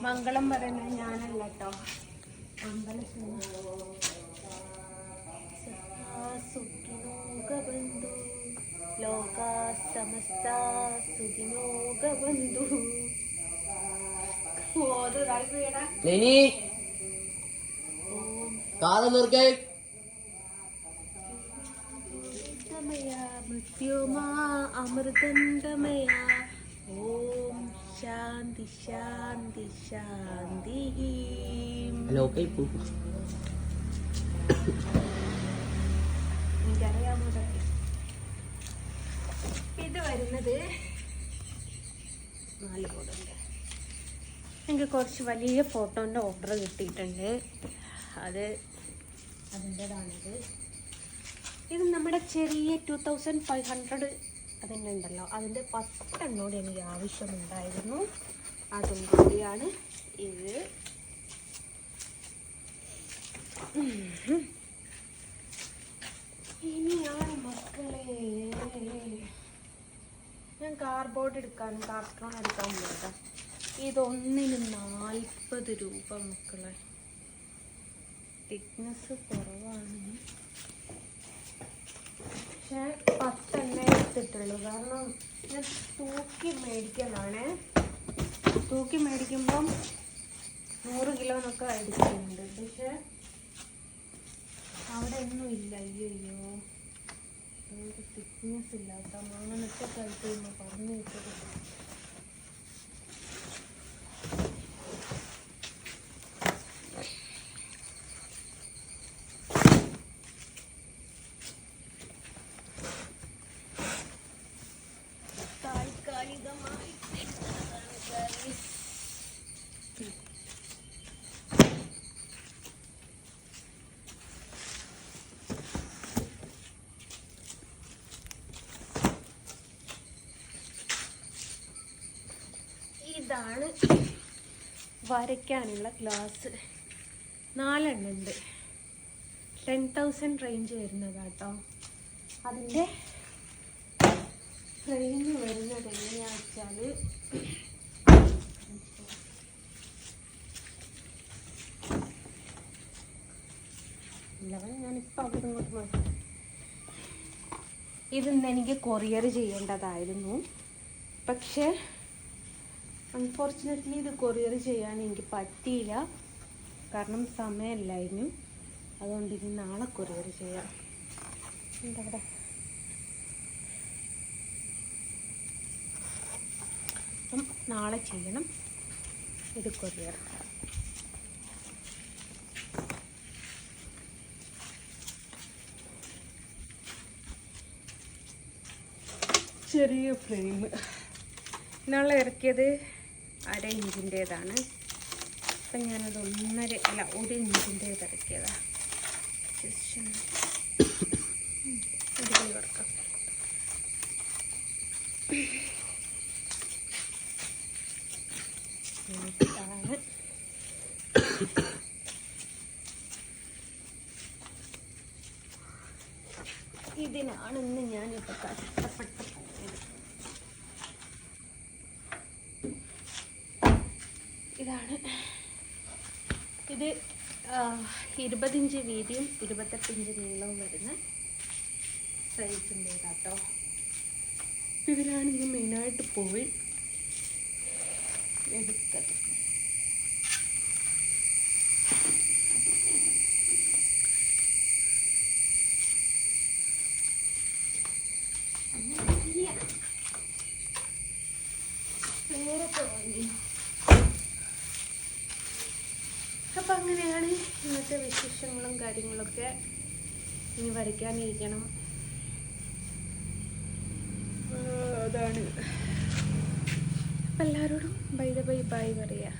മംഗളം പറയുന്നത് ഞാനല്ല കേട്ടോ. മംഗളം സുഖിനോഗബന്ധു ലോക സമസ്ത സുഖിനോഗബന്ധു. മൃത്യുമാ അമൃതണ്ഡമയ. ഓം ശാന്തി ശാന്തി ശാന്തി. എനിക്കറിയാമോ ഇത് വരുന്നത് 4 കോടുണ്ട്. എനിക്ക് കുറച്ച് വലിയ ഫോട്ടോൻ്റെ ഓർഡർ കിട്ടിയിട്ടുണ്ട്. അതിൻ്റെതാണിത്. ഇത് നമ്മുടെ ചെറിയ 2500 അതിൻ്റെ ഉണ്ടല്ലോ, അതിൻ്റെ 10 എണ്ണോട് എനിക്ക് ആവശ്യമുണ്ടായിരുന്നു. അതും കൂടിയാണ് ഇത്. ഇനിയാണ് മക്കളെ ഞാൻ കാർഡ്ബോർഡ് എടുക്കാനും കാർട്ടൂൺ എടുക്കാൻ പോകാം. ഇതൊന്നിന് 40 രൂപ മക്കളെ. തിക്നെസ് കുറവാണ്, പക്ഷെ 10 എണ്ണേ എടുത്തിട്ടുള്ളൂ. കാരണം ഞാൻ തൂക്കി മേടിക്കുന്നതാണ്. തൂക്കി മേടിക്കുമ്പം 100 കിലോന്നൊക്കെ എടുക്കുന്നുണ്ട്. പക്ഷെ അവിടെ ഒന്നും ഇല്ല. അയ്യോ തിക്നെസ് ഇല്ല കേട്ടോ. അങ്ങനത്തെ കഴിച്ച് പറഞ്ഞു വെച്ചത്. ഇതാണ് വരയ്ക്കാനുള്ള ഗ്ലാസ്. 4 എണ്ണം ഉണ്ട്. 10,000 റേഞ്ച് വരുന്നതാട്ടോ. അതിൻ്റെ ഫ്രെയിം വരുന്നത് എങ്ങനെയാണെന്ന് വെച്ചാൽ ഞാനിപ്പോൾ അവിടെ ഇങ്ങോട്ട് മാറ്റി. ഇതൊന്ന് എനിക്ക് കൊറിയർ ചെയ്യേണ്ടതായിരുന്നു. പക്ഷേ അൺഫോർച്ചുനേറ്റ്ലി ഇത് കൊറിയർ ചെയ്യാൻ എനിക്ക് പറ്റിയില്ല. കാരണം സമയമില്ലായിരുന്നു. അതുകൊണ്ട് ഇനി നാളെ കൊറിയർ ചെയ്യാം. എന്താ അപ്പം നാളെ ചെയ്യണം ഇത് കൊറിയർ. ചെറിയ ഫ്രെയിം നാളെ ഇറക്കിയത് 1/2 ഇഞ്ചിൻ്റേതാണ്. അപ്പം ഞാനത് 1 ഇഞ്ചിൻ്റേത് ഇറക്കിയതാണ്. അടിപൊളി വർക്കാം. ഇതിനാണെന്ന് ഞാനിപ്പോൾ കഷ്ടപ്പെട്ട ഇതാണ്. ഇത് 20 ഇഞ്ച് വീതിയും 28 ഇഞ്ച് നീളവും വരുന്ന സൈസിൻ്റെ കേട്ടോ. ഇതിലാണ് ഞാൻ മെയിനായിട്ട് പോയി എടുത്തത്. അപ്പം അങ്ങനെയാണ് ഇന്നത്തെ വിശേഷങ്ങളും കാര്യങ്ങളൊക്കെ. ഇനി വരയ്ക്കാനിരിക്കണം. അതാണ്. അപ്പം എല്ലാവരോടും ബൈ പറയാം.